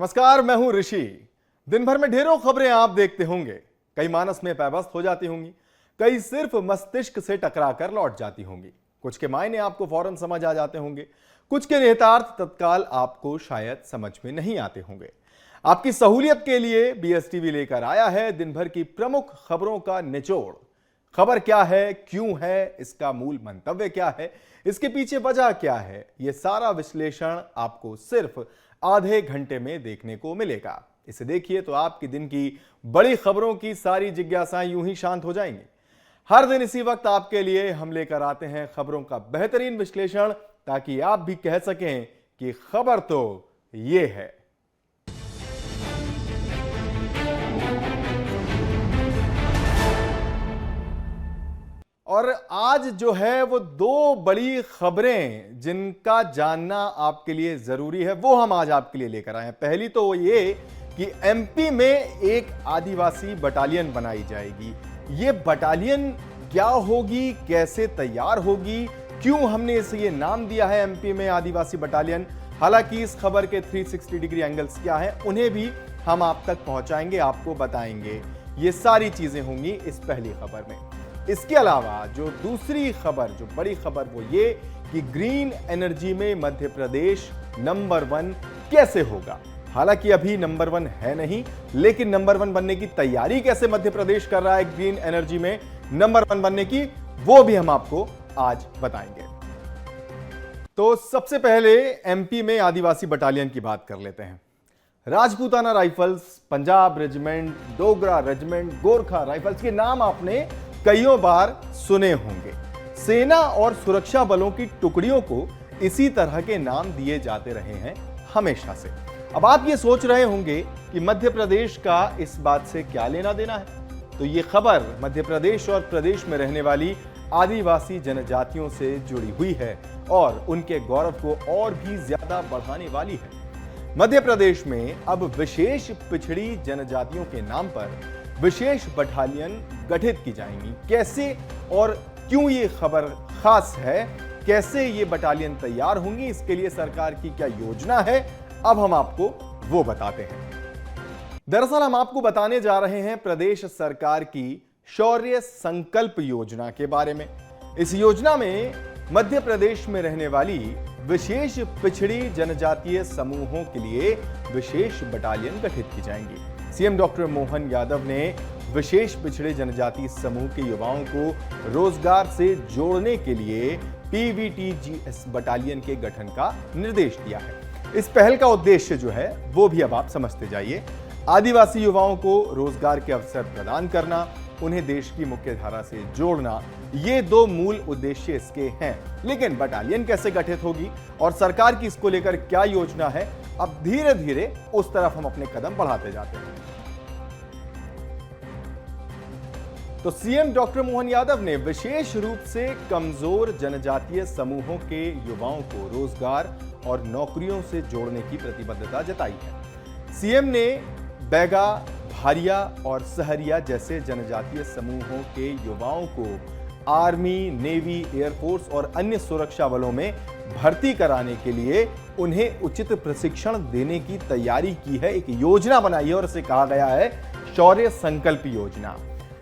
नमस्कार, मैं हूं ऋषि। दिन भर में ढेरों खबरें आप देखते होंगे। कई मानस में पैबस्त हो जाती होंगी, कई सिर्फ मस्तिष्क से टकराकर लौट जाती होंगी। कुछ के मायने आपको फौरन समझ आ जाते होंगे, कुछ के निहितार्थ तत्काल आपको शायद समझ में नहीं आते होंगे। आपकी सहूलियत के लिए बीएसटीवी लेकर आया है दिन भर की प्रमुख खबरों का निचोड़। खबर क्या है, क्यों है, इसका मूल मंतव्य क्या है, इसके पीछे वजह क्या है, यह सारा विश्लेषण आपको सिर्फ आधे घंटे में देखने को मिलेगा। इसे देखिए तो आपके दिन की बड़ी खबरों की सारी जिज्ञासाएं यूं ही शांत हो जाएंगी। हर दिन इसी वक्त आपके लिए हम लेकर आते हैं खबरों का बेहतरीन विश्लेषण, ताकि आप भी कह सकें कि खबर तो ये है। और आज जो है वो दो बड़ी खबरें जिनका जानना आपके लिए जरूरी है, वो हम आज आपके लिए लेकर आए हैं। पहली तो ये कि एमपी में एक आदिवासी बटालियन बनाई जाएगी। ये बटालियन क्या होगी, कैसे तैयार होगी, क्यों हमने इसे ये नाम दिया है एमपी में आदिवासी बटालियन, हालांकि इस खबर के 360 डिग्री एंगल्स क्या हैं उन्हें भी हम आप तक पहुंचाएंगे, आपको बताएंगे। ये सारी चीजें होंगी इस पहली खबर में। इसके अलावा जो दूसरी खबर, जो बड़ी खबर, वो ये कि ग्रीन एनर्जी में मध्य प्रदेश नंबर 1 कैसे होगा। हालांकि अभी नंबर 1 है नहीं, लेकिन नंबर 1 बनने की तैयारी कैसे मध्य प्रदेश कर रहा है ग्रीन एनर्जी में नंबर 1 बनने की, वो भी हम आपको आज बताएंगे। तो सबसे पहले एमपी में आदिवासी बटालियन की बात कर लेते हैं। Rajputana rifles, Punjab regiment, Dogra regiment, Gorkha rifles के नाम आपने कईयों बार सुने होंगे। सेना और सुरक्षा बलों की टुकड़ियों को इसी तरह के नाम दिए जाते रहे हैं हमेशा से। अब आप ये सोच रहे होंगे कि मध्य प्रदेश का इस बात से क्या लेना देना है, तो ये खबर मध्य प्रदेश और प्रदेश में रहने वाली आदिवासी जनजातियों से जुड़ी हुई है और उनके गौरव को और भी ज्यादा बढ़ाने वाली है। मध्य प्रदेश में अब विशेष पिछड़ी जनजातियों के नाम पर विशेष बटालियन गठित की जाएंगी। कैसे और क्यों ये खबर खास है, कैसे ये बटालियन तैयार होंगी, इसके लिए सरकार की क्या योजना है, अब हम आपको वो बताते हैं। दरअसल हम आपको बताने जा रहे हैं प्रदेश सरकार की शौर्य संकल्प योजना के बारे में। इस योजना में मध्य प्रदेश में रहने वाली विशेष पिछड़ी जनजातीय समूहों के लिए विशेष बटालियन गठित की जाएंगी। सीएम डॉक्टर मोहन यादव ने विशेष पिछड़े जनजाति समूह के युवाओं को रोजगार से जोड़ने के लिए पीवीटीजीएस बटालियन के गठन का निर्देश दिया है। इस पहल का उद्देश्य जो है वो भी अब आप समझते जाइए। आदिवासी युवाओं को रोजगार के अवसर प्रदान करना, उन्हें देश की मुख्य धारा से जोड़ना, ये दो मूल उद्देश्य इसके हैं। लेकिन बटालियन कैसे गठित होगी और सरकार की इसको लेकर क्या योजना है, अब धीरे धीरे उस तरफ हम अपने कदम बढ़ाते जाते हैं। तो सीएम डॉक्टर मोहन यादव ने विशेष रूप से कमजोर जनजातीय समूहों के युवाओं को रोजगार और नौकरियों से जोड़ने की प्रतिबद्धता जताई है। सीएम ने बैगा, भारिया और सहरिया जैसे जनजातीय समूहों के युवाओं को आर्मी, नेवी, एयरफोर्स और अन्य सुरक्षा बलों में भर्ती कराने के लिए उन्हें उचित प्रशिक्षण देने की तैयारी की है। एक योजना बनाई है और इसे कहा गया है शौर्य संकल्प योजना।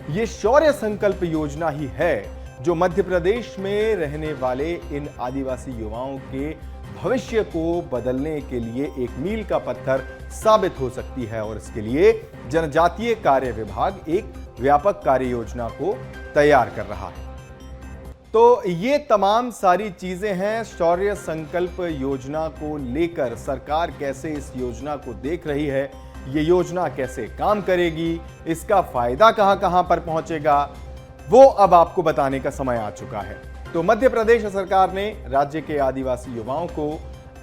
ये शौर्य संकल्प योजना ही है जो मध्य प्रदेश में रहने वाले इन आदिवासी युवाओं के भविष्य को बदलने के लिए एक मील का पत्थर साबित हो सकती है। और इसके लिए जनजातीय कार्य विभाग एक व्यापक कार्य योजना को तैयार कर रहा है। तो ये तमाम सारी चीजें हैं शौर्य संकल्प योजना को लेकर। सरकार कैसे इस योजना को देख रही है, ये योजना कैसे काम करेगी, इसका फायदा कहां कहां पर पहुंचेगा, वो अब आपको बताने का समय आ चुका है। तो मध्य प्रदेश सरकार ने राज्य के आदिवासी युवाओं को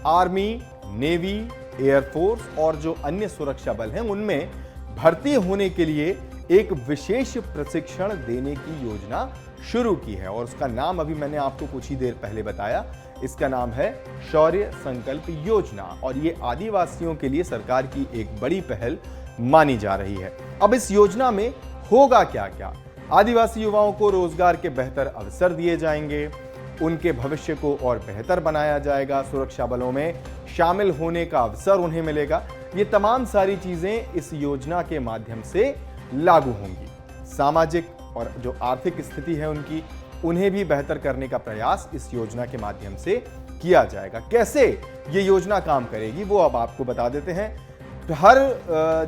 आर्मी, नेवी, एयरफोर्स और जो अन्य सुरक्षा बल हैं उनमें भर्ती होने के लिए एक विशेष प्रशिक्षण देने की योजना शुरू की है। और उसका नाम अभी मैंने आपको कुछ ही देर पहले बताया, इसका नाम है शौर्य संकल्प योजना। और ये आदिवासियों के लिए सरकार की एक बड़ी पहल मानी जा रही है। अब इस योजना में होगा क्या क्या? आदिवासी युवाओं को रोजगार के बेहतर अवसर दिए जाएंगे, उनके भविष्य को और बेहतर बनाया जाएगा, सुरक्षा बलों में शामिल होने का अवसर उन्हें मिलेगा। ये तमाम सारी चीजें इस योजना के माध्यम से लागू होंगी। सामाजिक और जो आर्थिक स्थिति है उनकी, उन्हें भी बेहतर करने का प्रयास इस योजना के माध्यम से किया जाएगा। कैसे ये योजना काम करेगी वो अब आपको बता देते हैं। हर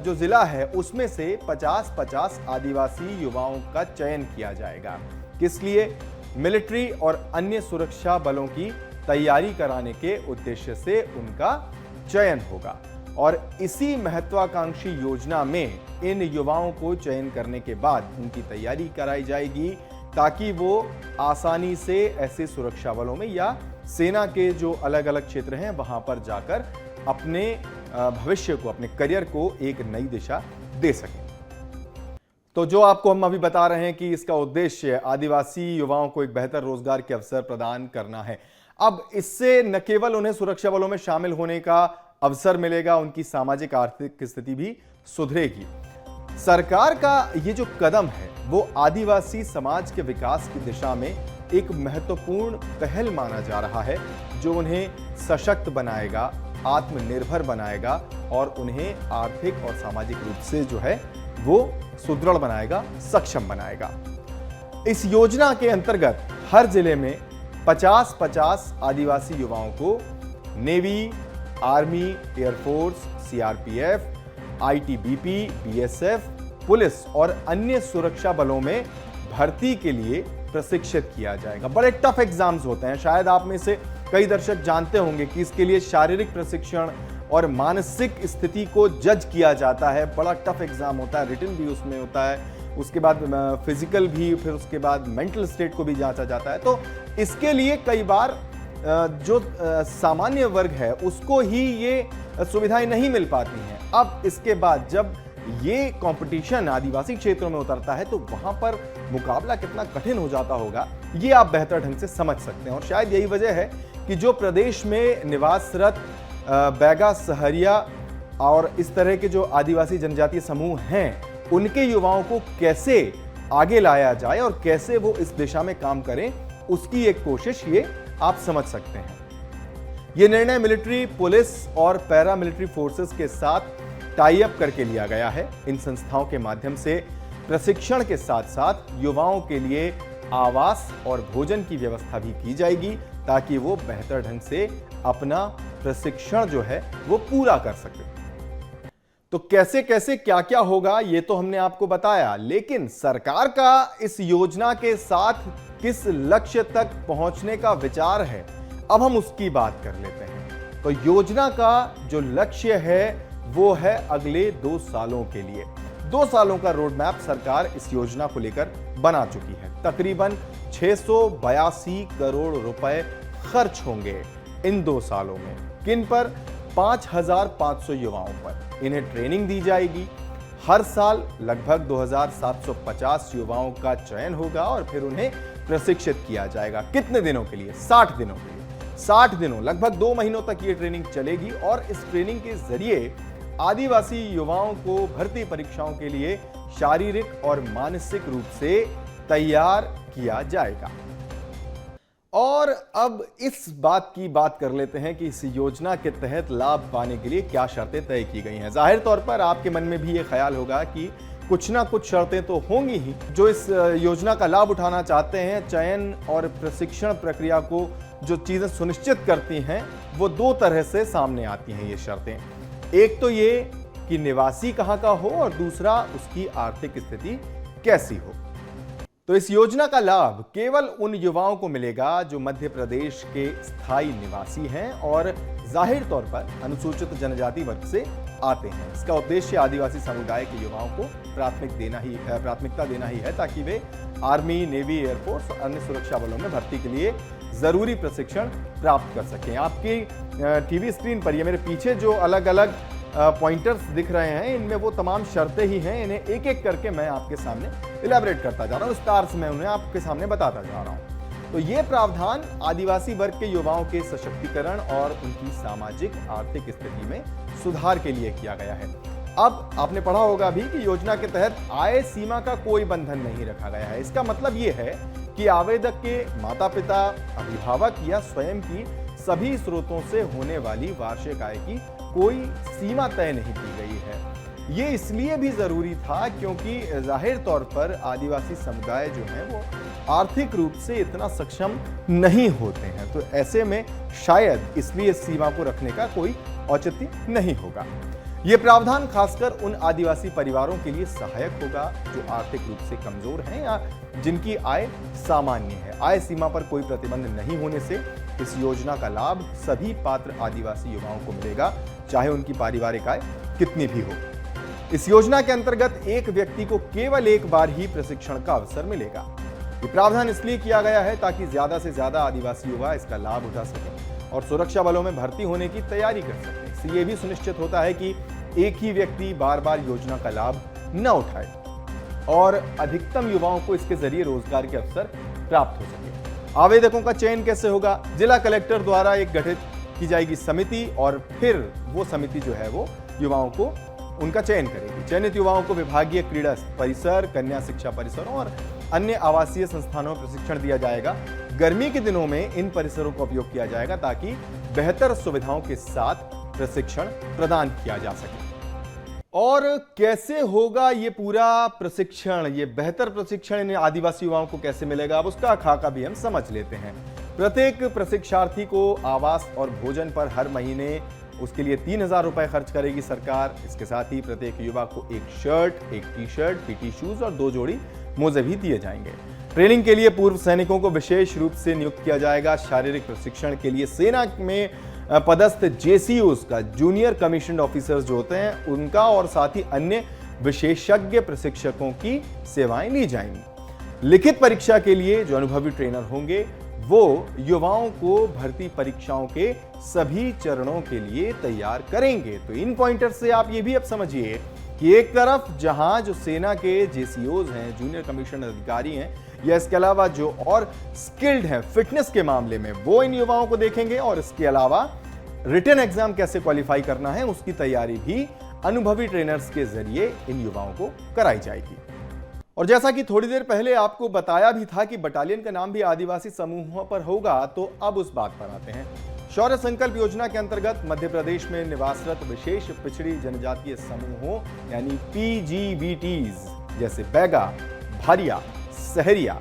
जो जिला है उसमें से 50-50 आदिवासी युवाओं का चयन किया जाएगा। किस लिए? मिलिट्री और अन्य सुरक्षा बलों की तैयारी कराने के उद्देश्य से उनका चयन होगा। और इसी महत्वाकांक्षी योजना में इन युवाओं को चयन करने के बाद उनकी तैयारी कराई जाएगी ताकि वो आसानी से ऐसे सुरक्षा बलों में या सेना के जो अलग अलग क्षेत्र हैं वहां पर जाकर अपने भविष्य को, अपने करियर को एक नई दिशा दे सकें। तो जो आपको हम अभी बता रहे हैं कि इसका उद्देश्य आदिवासी युवाओं को एक बेहतर रोजगार के अवसर प्रदान करना है। अब इससे न केवल उन्हें सुरक्षा बलों में शामिल होने का अवसर मिलेगा, उनकी सामाजिक आर्थिक स्थिति भी सुधरेगी। सरकार का ये जो कदम है वो आदिवासी समाज के विकास की दिशा में एक महत्वपूर्ण पहल माना जा रहा है, जो उन्हें सशक्त बनाएगा, आत्मनिर्भर बनाएगा और उन्हें आर्थिक और सामाजिक रूप से जो है वो सुदृढ़ बनाएगा, सक्षम बनाएगा। इस योजना के अंतर्गत हर जिले में 50-50 आदिवासी युवाओं को navy, army, air force, CRPF, ITBP, BSF, police और अन्य सुरक्षा बलों में भर्ती के लिए प्रशिक्षित किया जाएगा। बड़े टफ एग्जाम्स होते हैं, शायद आप में से कई दर्शक जानते होंगे कि इसके लिए शारीरिक प्रशिक्षण और मानसिक स्थिति को जज किया जाता है। बड़ा टफ एग्जाम होता है, रिटन भी उसमें होता है, उसके बाद फिजिकल भी, फिर उसके बाद मेंटल स्टेट को भी जांचा जाता है। तो इसके लिए कई बार जो सामान्य वर्ग है उसको ही ये सुविधाएं नहीं मिल पाती हैं। अब इसके बाद जब ये कंपटीशन आदिवासी क्षेत्रों में उतरता है तो वहां पर मुकाबला कितना कठिन हो जाता होगा ये आप बेहतर ढंग से समझ सकते हैं। और शायद यही वजह है कि जो प्रदेश में निवासरत बैगा, सहरिया और इस तरह के जो आदिवासी जनजातीय समूह हैं उनके युवाओं को कैसे आगे लाया जाए और कैसे वो इस दिशा में काम करें, उसकी एक कोशिश ये आप समझ सकते हैं। यह निर्णय मिलिट्री, पुलिस और पैरा मिलिट्री फोर्सेस के साथ टाई अप करके लिया गया है। इन संस्थाओं के माध्यम से प्रशिक्षण के साथ साथ युवाओं के लिए आवास और भोजन की व्यवस्था भी की जाएगी ताकि वो बेहतर ढंग से अपना प्रशिक्षण जो है वो पूरा कर सके। तो कैसे कैसे क्या क्या होगा ये तो हमने आपको बताया, लेकिन सरकार का इस योजना के साथ किस लक्ष्य तक पहुंचने का विचार है, अब हम उसकी बात कर लेते हैं। तो योजना का जो लक्ष्य है वो है अगले 2 सालों के लिए। 2 सालों का रोड मैप सरकार इस योजना को लेकर बना चुकी है। तकरीबन 682 करोड़ रुपए खर्च होंगे इन 2 सालों में। किन पर? 5500 युवाओं पर। इन्हें ट्रेनिंग दी जाएगी। हर साल लगभग 2750 युवाओं का चयन होगा और फिर उन्हें प्रशिक्षित किया जाएगा। कितने दिनों के लिए? 60 दिनों के लिए। 60 दिनों, लगभग 2 महीनों तक ये ट्रेनिंग चलेगी और इस ट्रेनिंग के जरिए आदिवासी युवाओं को भर्ती परीक्षाओं के लिए शारीरिक और मानसिक रूप से तैयार किया जाएगा। और अब इस बात की बात कर लेते हैं कि इस योजना के तहत लाभ पाने के लिए क्या शर्तें तय की गई हैं। जाहिर तौर पर आपके मन में भी ये ख्याल होगा कि कुछ ना कुछ शर्तें तो होंगी ही। जो इस योजना का लाभ उठाना चाहते हैं, चयन और प्रशिक्षण प्रक्रिया को जो चीजें सुनिश्चित करती हैं वो 2 तरह से सामने आती हैं ये शर्तें। एक तो ये कि निवासी कहाँ का हो और दूसरा उसकी आर्थिक स्थिति कैसी हो। तो इस योजना का लाभ केवल उन युवाओं को मिलेगा जो मध्य प्रदेश के स्थायी निवासी हैं और जाहिर तौर पर अनुसूचित जनजाति वर्ग से आते हैं। इसका उद्देश्य आदिवासी समुदाय के युवाओं को प्राथमिकता देना ही है ताकि वे आर्मी, नेवी, एयरफोर्स और अन्य सुरक्षा बलों में भर्ती के लिए जरूरी प्रशिक्षण प्राप्त कर सकें। आपकी टीवी स्क्रीन पर ये मेरे पीछे जो अलग अलग पॉइंटर्स दिख रहे हैं, इनमें वो तमाम शर्तें ही हैं। इन्हें एक एक करके मैं आपके सामने इलैबोरेट करता जा रहा हूँ, विस्तार से मैं उन्हें आपके सामने बताता जा रहा हूँ। तो ये प्रावधान आदिवासी वर्ग के युवाओं के सशक्तिकरण और उनकी सामाजिक आर्थिक स्थिति में सुधार के लिए किया गया है। अब आपने पढ़ा होगा भी कि योजना के तहत आय सीमा का कोई बंधन नहीं रखा गया है। इसका मतलब ये है कि आवेदक के माता पिता, अभिभावक या स्वयं की सभी स्रोतों से होने वाली वार्षिक आय की कोई सीमा तय नहीं की गई है। ये इसलिए भी जरूरी था क्योंकि जाहिर तौर पर आदिवासी समुदाय जो है वो आर्थिक रूप से इतना सक्षम नहीं होते हैं, तो ऐसे में शायद इसलिए इस सीमा को रखने का कोई औचित्य नहीं होगा। ये प्रावधान खासकर उन आदिवासी परिवारों के लिए सहायक होगा जो आर्थिक रूप से कमजोर हैं या जिनकी आय सामान्य है। आय सीमा पर कोई प्रतिबंध नहीं होने से इस योजना का लाभ सभी पात्र आदिवासी युवाओं को मिलेगा, चाहे उनकी पारिवारिक आय कितनी भी हो। इस योजना के अंतर्गत एक व्यक्ति को केवल एक बार ही प्रशिक्षण का अवसर मिलेगा। ये प्रावधान इसलिए किया गया है ताकि ज्यादा से ज्यादा आदिवासी युवा इसका लाभ उठा सकें और सुरक्षा बलों में भर्ती होने की तैयारी कर सकें। इससे यह भी सुनिश्चित होता है कि एक ही व्यक्ति बार बार योजना का लाभ न उठाए और अधिकतम युवाओं को इसके जरिए रोजगार के अवसर प्राप्त हो सके। आवेदकों का चयन कैसे होगा? जिला कलेक्टर द्वारा एक गठित की जाएगी समिति और फिर वो समिति जो है वो युवाओं को उनका चयन करेगी। चयनित युवाओं को विभागीय क्रीड़ा परिसर, कन्या शिक्षा परिसरों और अन्य आवासीय संस्थानों में प्रशिक्षण दिया जाएगा। गर्मी के दिनों में इन परिसरों का उपयोग किया जाएगा ताकि बेहतर सुविधाओं के साथ प्रशिक्षण प्रदान किया जा सके। और कैसे होगा ये पूरा प्रशिक्षण, ये बेहतर प्रशिक्षण इन आदिवासी युवाओं को कैसे मिलेगा, अब उसका खाका भी हम समझ लेते हैं। प्रत्येक प्रशिक्षार्थी को आवास और भोजन पर हर महीने उसके लिए 3,000 रुपए खर्च करेगी सरकार। इसके साथ ही प्रत्येक युवा को एक शर्ट, एक टी शर्ट, पीटी शूज और 2 जोड़ी मोजे भी दिए जाएंगे। ट्रेनिंग के लिए पूर्व सैनिकों को विशेष रूप से नियुक्त किया जाएगा। शारीरिक प्रशिक्षण के लिए सेना में पदस्थ जेसीओस का, जूनियर कमीशन्ड ऑफिसर्स जो होते हैं उनका और साथ ही अन्य विशेषज्ञ प्रशिक्षकों की सेवाएं ली जाएंगी। लिखित परीक्षा के लिए जो अनुभवी ट्रेनर होंगे वो युवाओं को भर्ती परीक्षाओं के सभी चरणों के लिए तैयार करेंगे। तो इन पॉइंटर से आप ये भी अब समझिए कि एक तरफ जहां जो सेना के जेसीओज हैं, जूनियर कमीशन अधिकारी हैं, या इसके अलावा जो और स्किल्ड हैं फिटनेस के मामले में, वो इन युवाओं को देखेंगे और इसके अलावा रिटन एग्जाम कैसे क्वालिफाई करना है उसकी तैयारी भी अनुभवी ट्रेनर्स के जरिए इन युवाओं को कराई जाएगी। और जैसा कि थोड़ी देर पहले आपको बताया भी था कि बटालियन का नाम भी आदिवासी समूहों पर होगा, तो अब उस बात पर आते हैं। शौर्य संकल्प योजना के अंतर्गत मध्य प्रदेश में निवासरत विशेष पिछड़ी जनजातीय समूहों यानी पीजीबीटीज जैसे बैगा, भारिया, सहरिया,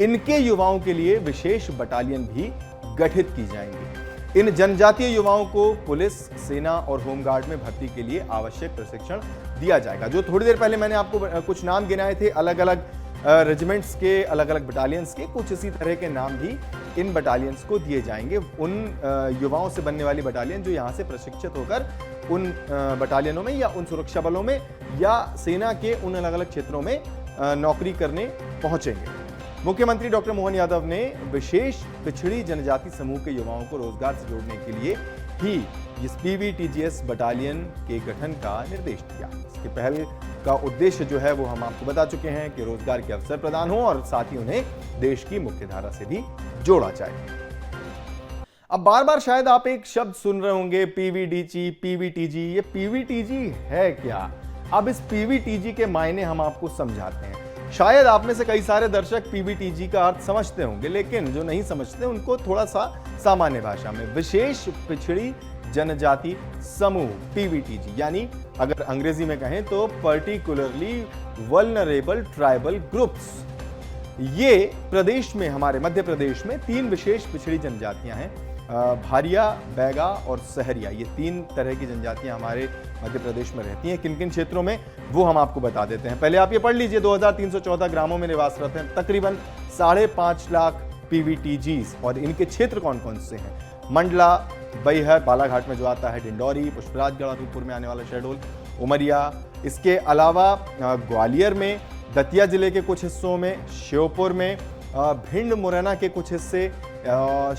इनके युवाओं के लिए विशेष बटालियन भी गठित की जाएंगी। इन जनजातीय युवाओं को पुलिस, सेना और होमगार्ड में भर्ती के लिए आवश्यक प्रशिक्षण दिया जाएगा। जो थोड़ी देर पहले मैंने आपको कुछ नाम गिनाए थे अलग अलग रेजिमेंट्स के, अलग अलग बटालियंस के, कुछ इसी तरह के नाम भी इन बटालियंस को दिए जाएंगे। उन युवाओं से बनने वाली बटालियन जो यहाँ से प्रशिक्षित होकर उन बटालियनों में या उन सुरक्षा बलों में या सेना के उन अलग अलग क्षेत्रों में नौकरी करने पहुंचेंगे। मुख्यमंत्री डॉक्टर मोहन यादव ने विशेष पिछड़ी जनजाति समूह के युवाओं को रोजगार से जोड़ने के लिए ही इस पीवीटीजीएस बटालियन के गठन का निर्देश दिया। इसके पहल का उद्देश्य जो है वो हम आपको बता चुके हैं कि रोजगार के अवसर प्रदान हो और साथ ही उन्हें देश की मुख्य धारा से भी जोड़ा जाए। अब बार बार शायद आप एक शब्द सुन रहे होंगे, पीवीडीजी, पीवीटीजी। ये पीवीटीजी है क्या? अब इस पीवीटीजी के मायने हम आपको समझाते हैं। शायद आप में से कई सारे दर्शक पीवीटीजी का अर्थ समझते होंगे, लेकिन जो नहीं समझते उनको थोड़ा सा सामान्य भाषा में विशेष पिछड़ी जनजाति समूह, पीवीटीजी, यानी अगर अंग्रेजी में कहें तो पर्टिकुलरली वल्नरेबल ट्राइबल ग्रुप्स। ये प्रदेश में, हमारे मध्य प्रदेश में 3 विशेष पिछड़ी जनजातियां हैं, भारिया, बैगा और सहरिया। ये 3 तरह की जनजातियां हमारे मध्य प्रदेश में रहती हैं। किन किन क्षेत्रों में वो हम आपको बता देते हैं। पहले आप ये पढ़ लीजिए, 2314 ग्रामों में निवासरत हैं तकरीबन 5.5 लाख पीवीटीजीज। और इनके क्षेत्र कौन कौन से हैं? मंडला, बैहर, बालाघाट में जो आता है, डिंडौरी, पुष्पराजगढ़, अनूपपुर में आने वाला शहडोल, उमरिया। इसके अलावा ग्वालियर में, दतिया जिले के कुछ हिस्सों में, श्योपुर में, भिंड मुरैना के कुछ हिस्से,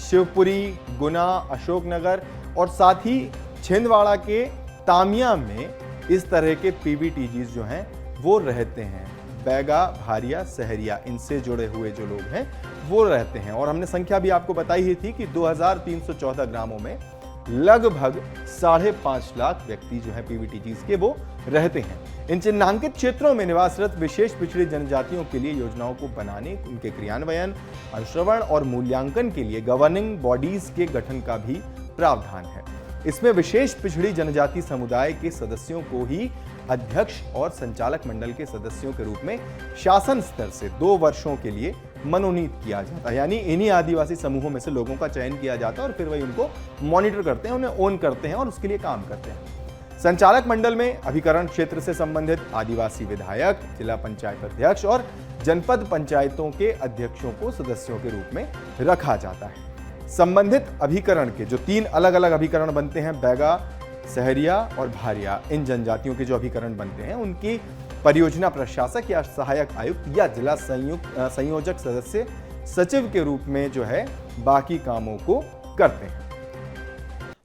शिवपुरी, गुना, अशोकनगर और साथ ही छिंदवाड़ा के तामिया में इस तरह के पीवीटीजीज जो हैं वो रहते हैं। बैगा, भारिया, सहरिया, इनसे जुड़े हुए जो लोग हैं वो रहते हैं। और हमने संख्या भी आपको बताई ही थी कि 2314 ग्रामों में लगभग 5.5 लाख व्यक्ति जो है पीवीटीजीज के वो रहते हैं। इन चिन्हांकित क्षेत्रों में निवासरत विशेष पिछड़ी जनजातियों के लिए योजनाओं को बनाने, उनके क्रियान्वयन, अनुश्रवण और मूल्यांकन के लिए गवर्निंग बॉडीज के गठन का भी प्रावधान है। इसमें विशेष पिछड़ी जनजाति समुदाय के सदस्यों को ही अध्यक्ष और संचालक मंडल के सदस्यों के रूप में शासन स्तर से 2 वर्षों के लिए मनोनीत किया जाता है। यानी इन्हीं आदिवासी समूहों में से लोगों का चयन किया जाता है और फिर वही उनको मॉनिटर करते हैं, उन्हें ओन करते हैं और उसके लिए काम करते हैं। संचालक मंडल में अभिकरण क्षेत्र से संबंधित आदिवासी विधायक, जिला पंचायत अध्यक्ष और जनपद पंचायतों के अध्यक्षों को सदस्यों के रूप में रखा जाता है। संबंधित अभिकरण के जो 3 अलग अलग अभिकरण बनते हैं, बैगा, सहरिया और भारिया, इन जनजातियों के जो अभिकरण बनते हैं उनकी परियोजना प्रशासक या सहायक आयुक्त या जिला संयोजक सदस्य सचिव के रूप में जो है बाकी कामों को करते हैं।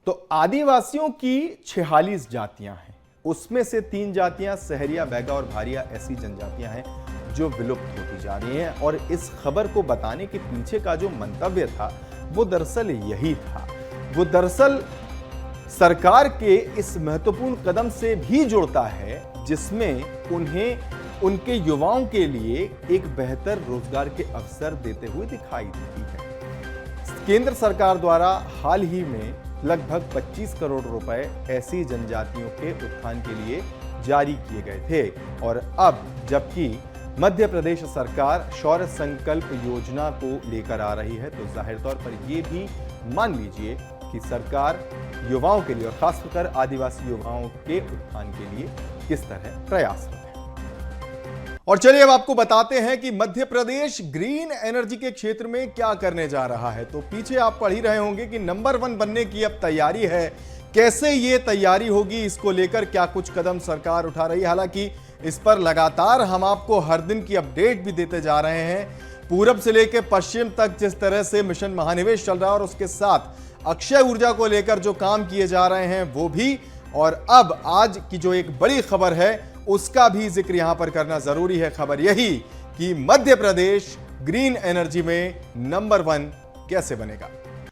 तो आदिवासियों की 46 जातियां हैं, उसमें से 3 जातियां सहरिया, बैगा और भारिया ऐसी जनजातियां हैं जो विलुप्त होती जा रही हैं। और इस खबर को बताने के पीछे का जो मंतव्य था वो दरअसल यही था। वो दरअसल सरकार के इस महत्वपूर्ण कदम से भी जुड़ता है जिसमें उन्हें उनके युवाओं के लिए एक बेहतर रोजगार के अवसर देते हुए दिखाई देती है। केंद्र सरकार द्वारा हाल ही में लगभग 25 करोड़ रुपए ऐसी जनजातियों के उत्थान के लिए जारी किए गए थे और अब जबकि मध्य प्रदेश सरकार शौर्य संकल्प योजना को लेकर आ रही है तो जाहिर तौर पर यह भी मान लीजिए कि सरकार युवाओं के लिए और खासकर आदिवासी युवाओं के उत्थान के लिए किस तरह प्रयासरत है। और चलिए अब आपको बताते हैं कि मध्य प्रदेश ग्रीन एनर्जी के क्षेत्र में क्या करने जा रहा है। तो पीछे आप पढ़ ही रहे होंगे कि नंबर 1 बनने की अब तैयारी है। कैसे ये तैयारी होगी, इसको लेकर क्या कुछ कदम सरकार उठा रही है। हालांकि इस पर लगातार हम आपको हर दिन की अपडेट भी देते जा रहे हैं। पूरब से लेकर पश्चिम तक जिस तरह से मिशन महानिवेश चल रहा है और उसके साथ अक्षय ऊर्जा को लेकर जो काम किए जा रहे हैं वो भी, और अब आज की जो एक बड़ी खबर है उसका भी जिक्र यहां पर करना जरूरी है। खबर यही कि मध्य प्रदेश ग्रीन एनर्जी में नंबर 1 कैसे बनेगा।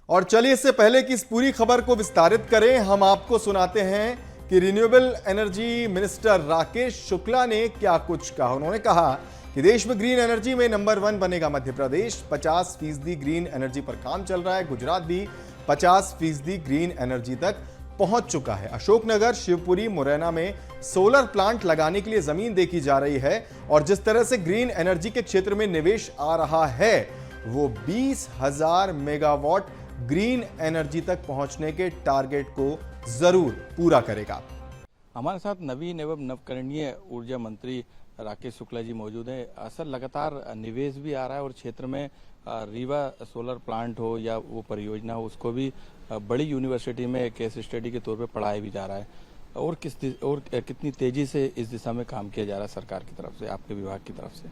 और चलिए इससे पहले कि इस पूरी खबर को विस्तारित करें, हम आपको सुनाते हैं कि renewable energy minister Rakesh Shukla ने क्या कुछ कहा। उन्होंने कहा कि देश में ग्रीन एनर्जी में नंबर 1 बनेगा मध्य प्रदेश। 50% ग्रीन एनर्जी पर काम चल रहा है। गुजरात भी 50% ग्रीन एनर्जी तक पहुंच चुका है। अशोकनगर, शिवपुरी, मुरैना में सोलर प्लांट लगाने के लिए जमीन देखी जा रही है और जिस तरह से ग्रीन एनर्जी के क्षेत्र में निवेश आ रहा है वो 20,000 मेगावाट ग्रीन एनर्जी तक पहुंचने के टारगेट को जरूर पूरा करेगा। हमारे साथ नवीन एवं नवकरणीय ऊर्जा मंत्री राकेश शुक्ला जी मौजूद हैं। असल लगातार निवेश भी आ रहा है और क्षेत्र में रीवा सोलर प्लांट हो या वो परियोजना हो उसको भी बड़ी यूनिवर्सिटी में केस स्टडी के तौर पे पढ़ाया भी जा रहा है। और कितनी तेजी से इस दिशा में काम किया जा रहा है सरकार की तरफ से, आपके विभाग की तरफ से।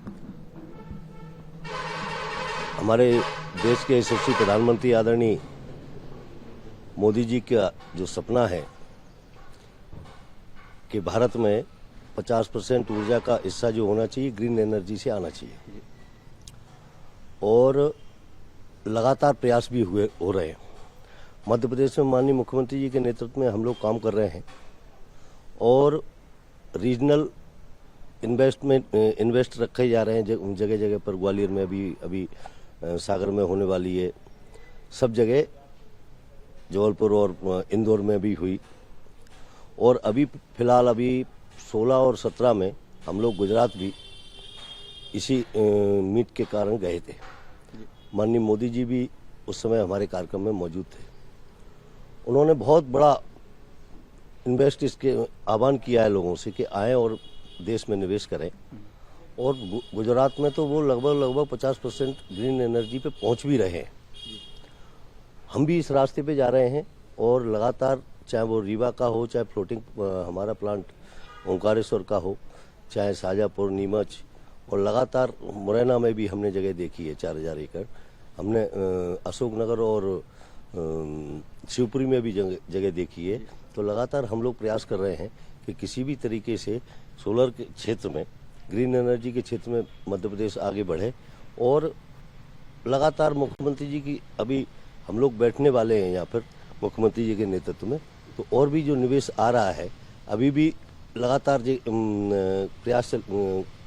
हमारे देश के यशस्वी प्रधानमंत्री आदरणीय मोदी जी का जो सपना है कि भारत में 50% ऊर्जा का हिस्सा जो होना चाहिए ग्रीन एनर्जी से आना चाहिए और लगातार प्रयास भी हो रहे हैं। मध्य प्रदेश में माननीय मुख्यमंत्री जी के नेतृत्व में हम लोग काम कर रहे हैं और रीजनल इन्वेस्ट रखे जा रहे हैं जगह जगह पर। ग्वालियर में अभी सागर में होने वाली है, सब जगह जबलपुर और इंदौर में भी हुई और अभी फिलहाल 16 और 17 में हम लोग गुजरात भी इसी मीट के कारण गए थे। माननीय मोदी जी भी उस समय हमारे कार्यक्रम में मौजूद थे। उन्होंने बहुत बड़ा इन्वेस्ट इसके आह्वान किया है लोगों से कि आएँ और देश में निवेश करें और गुजरात में तो वो लगभग 50% ग्रीन एनर्जी पे पहुंच भी रहे हैं। हम भी इस रास्ते पे जा रहे हैं और लगातार चाहे वो रीवा का हो, चाहे फ्लोटिंग हमारा प्लांट ओंकारेश्वर का हो, चाहे शाजापुर, नीमच और लगातार मुरैना में भी हमने जगह देखी है 4000 एकड़। हमने अशोकनगर और शिवपुरी में भी जगह देखी है। तो लगातार हम लोग प्रयास कर रहे हैं कि किसी भी तरीके से सोलर के क्षेत्र में, ग्रीन एनर्जी के क्षेत्र में मध्य प्रदेश आगे बढ़े। और लगातार मुख्यमंत्री जी की अभी हम लोग बैठने वाले हैं यहाँ पर मुख्यमंत्री जी के नेतृत्व में, तो और भी जो निवेश आ रहा है अभी भी लगातार प्रयास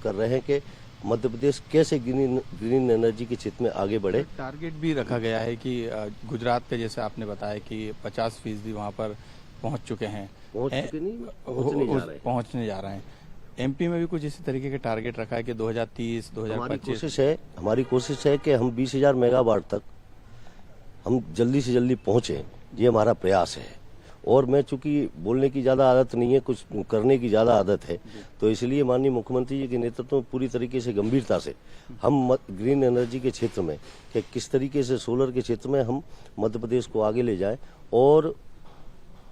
कर रहे हैं कि मध्य प्रदेश कैसे ग्रीन एनर्जी के क्षेत्र में आगे बढ़े। टारगेट भी रखा गया है कि गुजरात के जैसे आपने बताया कि 50% वहाँ पर पहुंच चुके हैं, पहुंचने जा रहे हैं। एमपी में भी कुछ इसी तरीके के टारगेट रखा है कि 2030 2025 हमारी कोशिश है कि हम 20,000 मेगावाट तक हम जल्दी से जल्दी पहुंचे, ये हमारा प्रयास है। और मैं चूंकि बोलने की ज़्यादा आदत नहीं है, कुछ करने की ज़्यादा आदत है, तो इसलिए माननीय मुख्यमंत्री जी के नेतृत्व में पूरी तरीके से गंभीरता से हम ग्रीन एनर्जी के क्षेत्र में कि किस तरीके से सोलर के क्षेत्र में हम मध्य प्रदेश को आगे ले जाएं। और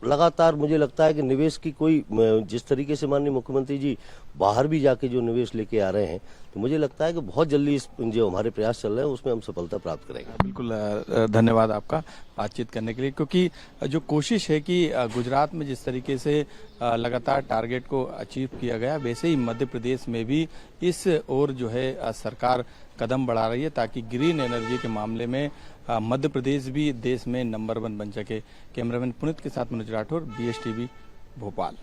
लगातार मुझे लगता है कि निवेश की कोई, जिस तरीके से माननीय मुख्यमंत्री जी बाहर भी जाके जो निवेश लेके आ रहे हैं, तो मुझे लगता है कि बहुत जल्दी इस जो हमारे प्रयास चल रहे हैं उसमें हम सफलता प्राप्त करेंगे। बिल्कुल, धन्यवाद आपका बातचीत करने के लिए, क्योंकि जो कोशिश है कि गुजरात में जिस तरीके से लगातार टारगेट को अचीव किया गया, वैसे ही मध्य प्रदेश में भी इस ओर जो है सरकार कदम बढ़ा रही है ताकि ग्रीन एनर्जी के मामले में मध्य प्रदेश भी देश में नंबर 1 बन सके। कैमरामैन पुनीत के साथ मनोज राठौर, BSTV भोपाल।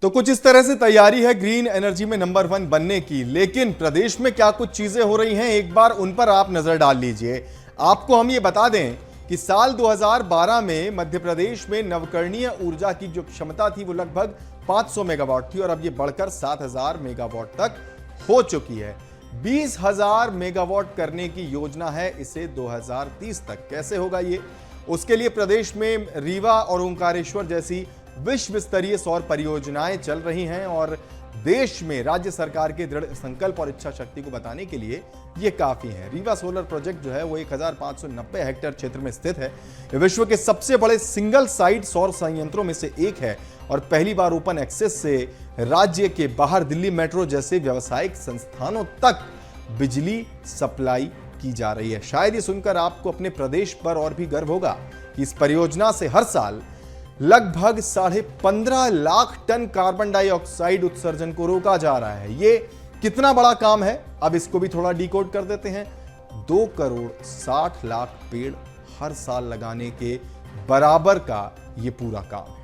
तो कुछ इस तरह से तैयारी है ग्रीन एनर्जी में नंबर 1 बनने की, लेकिन प्रदेश में क्या कुछ चीजें हो रही हैं, एक बार उन पर आप नजर डाल लीजिए। आपको हम ये बता दें कि साल 2012 में मध्य प्रदेश में नवकरणीय ऊर्जा की जो क्षमता थी वो लगभग 500 मेगावाट थी और अब ये बढ़कर 7,000 मेगावाट तक हो चुकी है। 20,000 मेगावाट करने की योजना है इसे 2030 तक। कैसे होगा ये? उसके लिए प्रदेश में रीवा और ओंकारेश्वर जैसी विश्व स्तरीय सौर परियोजनाएं चल रही हैं और देश में राज्य सरकार के दृढ़ संकल्प और इच्छा शक्ति को बताने के लिए ये काफी है। रीवा सोलर प्रोजेक्ट जो है वो 1590 हेक्टेयर क्षेत्र में स्थित है। ये विश्व के सबसे बड़े सिंगल साइट सौर संयंत्रों में से एक है और पहली बार ओपन एक्सेस से राज्य के बाहर दिल्ली मेट्रो जैसे व्यावसायिक संस्थानों तक बिजली सप्लाई की जा रही है। शायद ये सुनकर आपको अपने प्रदेश पर और भी गर्व होगा कि इस परियोजना से हर साल लगभग 15.5 लाख टन कार्बन डाइऑक्साइड उत्सर्जन को रोका जा रहा है। ये कितना बड़ा काम है, अब इसको भी थोड़ा डिकोड कर देते हैं। 2 करोड़ 60 लाख पेड़ हर साल लगाने के बराबर का ये पूरा काम है।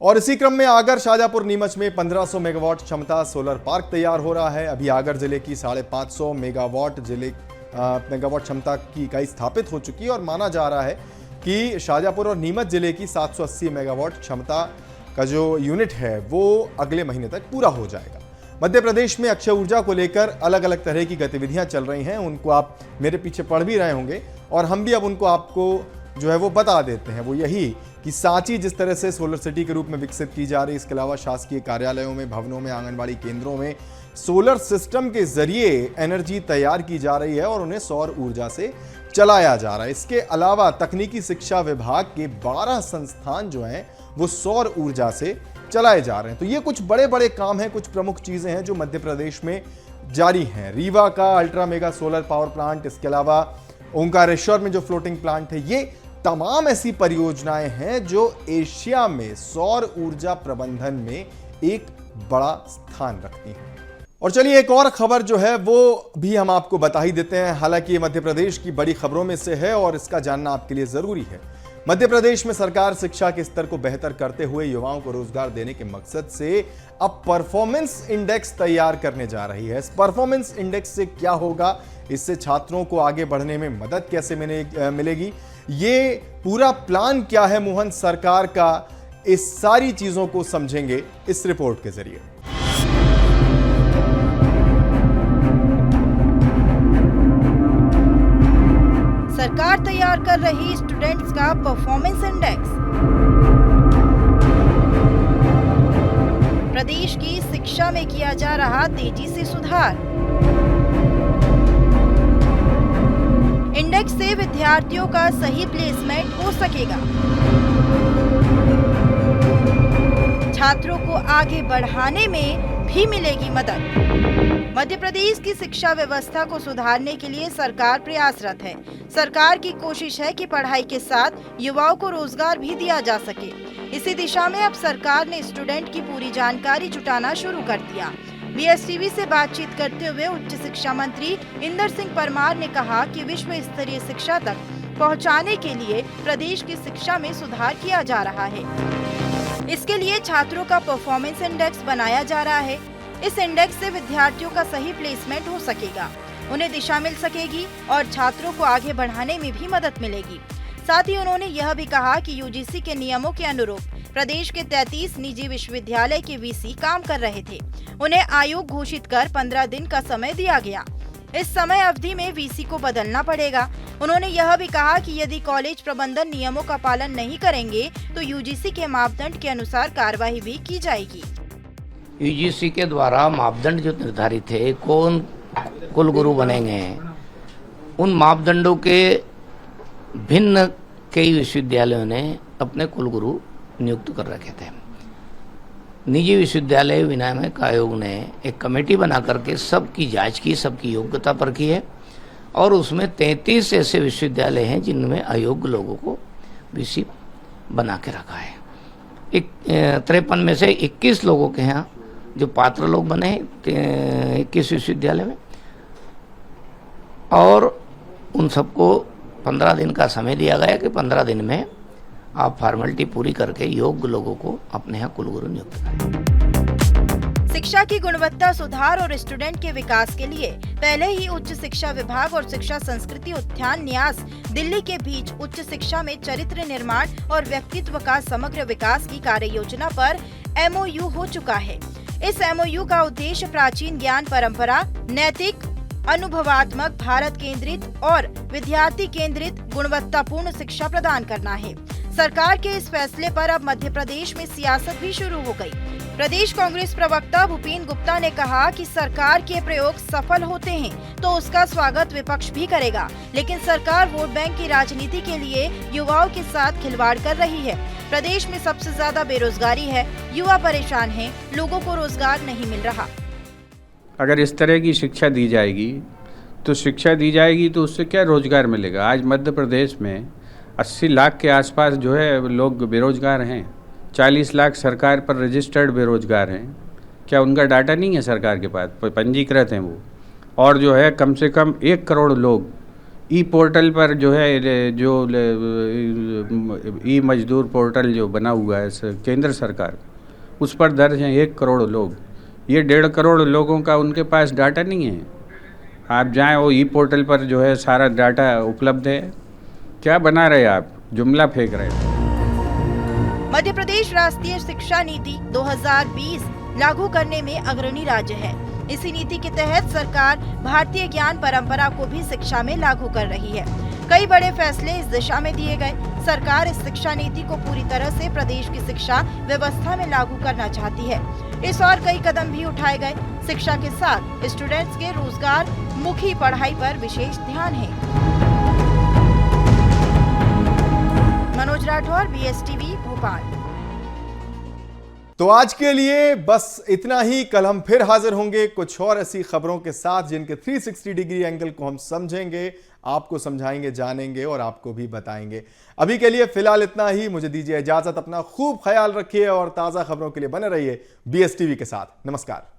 और इसी क्रम में आगर शाजापुर नीमच में 1500 मेगावाट क्षमता सोलर पार्क तैयार हो रहा है। अभी आगर जिले की 550 मेगावाट क्षमता की इकाई स्थापित हो चुकी है और माना जा रहा है कि शाजापुर और नीमच जिले की 780 मेगावाट क्षमता का जो यूनिट है वो अगले महीने तक पूरा हो जाएगा। मध्य प्रदेश में अक्षय ऊर्जा को लेकर अलग अलग तरह की गतिविधियां चल रही हैं, उनको आप मेरे पीछे पढ़ भी रहे होंगे और हम भी अब उनको आपको जो है वो बता देते हैं। वो यही कि सांची जिस तरह से सोलर सिटी के रूप में विकसित की जा रही है, इसके अलावा शासकीय कार्यालयों में, भवनों में, आंगनबाड़ी केंद्रों में सोलर सिस्टम के जरिए एनर्जी तैयार की जा रही है और उन्हें सौर ऊर्जा से चलाया जा रहा है। इसके अलावा तकनीकी शिक्षा विभाग के 12 संस्थान जो हैं वो सौर ऊर्जा से चलाए जा रहे हैं। तो ये कुछ बड़े बड़े काम हैं, कुछ प्रमुख चीजें हैं जो मध्य प्रदेश में जारी हैं। रीवा का ultra mega solar power plant, इसके अलावा ओंकारेश्वर में जो फ्लोटिंग प्लांट है, ये तमाम ऐसी परियोजनाएं हैं जो एशिया में सौर ऊर्जा प्रबंधन में एक बड़ा स्थान रखती हैं। और चलिए एक और खबर जो है वो भी हम आपको बता ही देते हैं। हालांकि ये मध्य प्रदेश की बड़ी खबरों में से है और इसका जानना आपके लिए जरूरी है। मध्य प्रदेश में सरकार शिक्षा के स्तर को बेहतर करते हुए युवाओं को रोजगार देने के मकसद से अब परफॉर्मेंस इंडेक्स तैयार करने जा रही है। इस परफॉर्मेंस इंडेक्स से क्या होगा, इससे छात्रों को आगे बढ़ने में मदद कैसे मिलेगी, ये पूरा प्लान क्या है मोहन सरकार का, इस सारी चीजों को समझेंगे इस रिपोर्ट के जरिए। सरकार तैयार कर रही स्टूडेंट्स का परफॉर्मेंस इंडेक्स। प्रदेश की शिक्षा में किया जा रहा तेजी से सुधार। इंडेक्स से विद्यार्थियों का सही प्लेसमेंट हो सकेगा। छात्रों को आगे बढ़ाने में भी मिलेगी मदद। मध्य प्रदेश की शिक्षा व्यवस्था को सुधारने के लिए सरकार प्रयासरत है। सरकार की कोशिश है कि पढ़ाई के साथ युवाओं को रोजगार भी दिया जा सके। इसी दिशा में अब सरकार ने स्टूडेंट की पूरी जानकारी जुटाना शुरू कर दिया। BSTV से बातचीत करते हुए उच्च शिक्षा मंत्री इंदर सिंह परमार ने कहा कि विश्व स्तरीय शिक्षा तक पहुंचाने के लिए प्रदेश की शिक्षा में सुधार किया जा रहा है। इसके लिए छात्रों का परफॉर्मेंस इंडेक्स बनाया जा रहा है। इस इंडेक्स से विद्यार्थियों का सही प्लेसमेंट हो सकेगा, उन्हें दिशा मिल सकेगी और छात्रों को आगे बढ़ाने में भी मदद मिलेगी। साथ ही उन्होंने यह भी कहा कि UGC के नियमों के अनुरूप प्रदेश के 33 निजी विश्वविद्यालय के वीसी काम कर रहे थे। उन्हें आयोग घोषित कर 15 दिन का समय दिया गया। इस समय अवधि में वीसी को बदलना पड़ेगा। उन्होंने यह भी कहा कि यदि कॉलेज प्रबंधन नियमों का पालन नहीं करेंगे तो यूजीसी के मापदंड के अनुसार कार्रवाई भी की जाएगी। यूजीसी के द्वारा मापदंड जो निर्धारित है, कौन कुलगुरु बनेंगे, उन मापदंडों के भिन्न कई विश्वविद्यालयों ने अपने कुलगुरु नियुक्त कर रखे थे। निजी विश्वविद्यालय विनियामक आयोग ने एक कमेटी बना करके सबकी जांच की, सबकी योग्यता परखी है और उसमें 33 ऐसे विश्वविद्यालय हैं जिनमें अयोग्य लोगों को वीसी बना के रखा है। 53 में से 21 लोगों के यहाँ जो पात्र लोग बने हैं 21 विश्वविद्यालय में, और उन सबको 15 दिन का समय दिया गया कि 15 दिन में आप फॉर्मेलिटी पूरी करके योग्य लोगों को अपने यहाँ कुलगुरु नियुक्त करें। शिक्षा की गुणवत्ता सुधार और स्टूडेंट के विकास के लिए पहले ही उच्च शिक्षा विभाग और शिक्षा संस्कृति उत्थान न्यास दिल्ली के बीच उच्च शिक्षा में चरित्र निर्माण और व्यक्तित्व का समग्र विकास की कार्य योजना पर MOU हो चुका है। इस MOU का उद्देश्य प्राचीन ज्ञान परंपरा, नैतिक, अनुभवात्मक, भारत केंद्रित और विद्यार्थी केंद्रित गुणवत्तापूर्ण शिक्षा प्रदान करना है। सरकार के इस फैसले पर अब मध्य प्रदेश में सियासत भी शुरू हो गई। प्रदेश कांग्रेस प्रवक्ता भूपेन गुप्ता ने कहा कि सरकार के प्रयोग सफल होते हैं तो उसका स्वागत विपक्ष भी करेगा, लेकिन सरकार वोट बैंक की राजनीति के लिए युवाओं के साथ खिलवाड़ कर रही है। प्रदेश में सबसे ज्यादा बेरोजगारी है, युवा परेशान हैं, लोगों को रोजगार नहीं मिल रहा। अगर इस तरह की शिक्षा दी जाएगी तो उससे क्या रोजगार मिलेगा। आज मध्य प्रदेश में 80 लाख के आसपास जो है लोग बेरोजगार हैं। 40 लाख सरकार पर रजिस्टर्ड बेरोजगार हैं। क्या उनका डाटा नहीं है सरकार के पास? पंजीकृत हैं वो। और जो है कम से कम 1 करोड़ लोग ई पोर्टल पर जो है, जो ई मजदूर पोर्टल जो बना हुआ है केंद्र सरकार, उस पर दर्ज हैं 1 करोड़ लोग। ये 1.5 करोड़ लोगों का उनके पास डाटा नहीं है। आप जाएं, वो ई पोर्टल पर जो है सारा डाटा उपलब्ध है। क्या बना रहे आप? जुमला फेंक रहे हैं। मध्य प्रदेश राष्ट्रीय शिक्षा नीति 2020 लागू करने में अग्रणी राज्य है। इसी नीति के तहत सरकार भारतीय ज्ञान परंपरा को भी शिक्षा में लागू कर रही है। कई बड़े फैसले इस दिशा में दिए गए। सरकार इस शिक्षा नीति को पूरी तरह से प्रदेश की शिक्षा व्यवस्था में लागू करना चाहती है। इस और कई कदम भी उठाए गए। शिक्षा के साथ स्टूडेंट्स के रोजगार मुखी पढ़ाई पर विशेष ध्यान है। मनोज राठौर, BSTV, भोपाल। तो आज के लिए बस इतना ही। कल हम फिर हाजिर होंगे कुछ और ऐसी खबरों के साथ जिनके 360 डिग्री एंगल को हम समझेंगे, आपको समझाएंगे, जानेंगे और आपको भी बताएंगे। अभी के लिए फिलहाल इतना ही। मुझे दीजिए इजाजत। अपना खूब ख्याल रखिए और ताज़ा खबरों के लिए बने रहिए BSTV के साथ। नमस्कार।